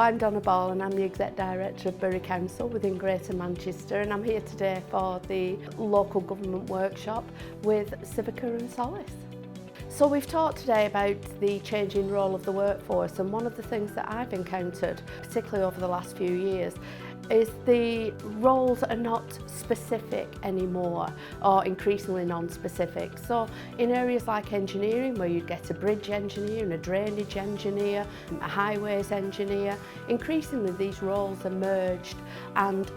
I'm Donna Ball and I'm the Exec Director of Bury Council within Greater Manchester, and I'm here today for the local government workshop with Civica and Solace. So we've talked today about the changing role of the workforce, and one of the things that I've encountered, particularly over the last few years, is the roles are not specific anymore, or increasingly non-specific. So in areas like engineering, where you'd get a bridge engineer and a drainage engineer, a highways engineer, increasingly these roles are merged, and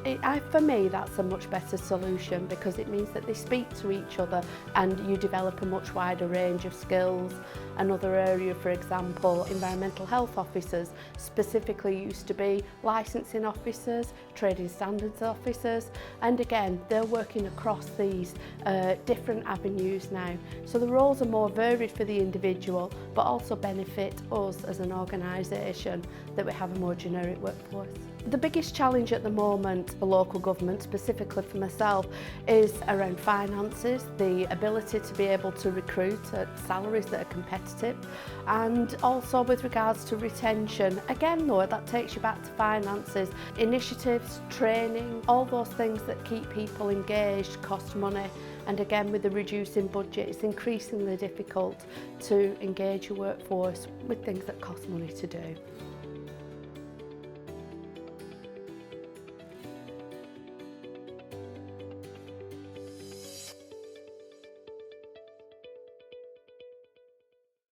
for me that's a much better solution, because it means that they speak to each other and you develop a much wider range of skills. Another area, for example, environmental health officers specifically used to be licensing officers, trading standards officers, and again they're working across these different avenues now. So the roles are more varied for the individual, but also benefit us as an organisation that we have a more generic workforce. The biggest challenge at the moment for local government, specifically for myself, is around finances, the ability to be able to recruit at salaries that are competitive, and also with regards to retention. Again though, that takes you back to finances. Initiatives, training, all those things that keep people engaged cost money, and again with the reducing budget it's increasingly difficult to engage your workforce with things that cost money to do.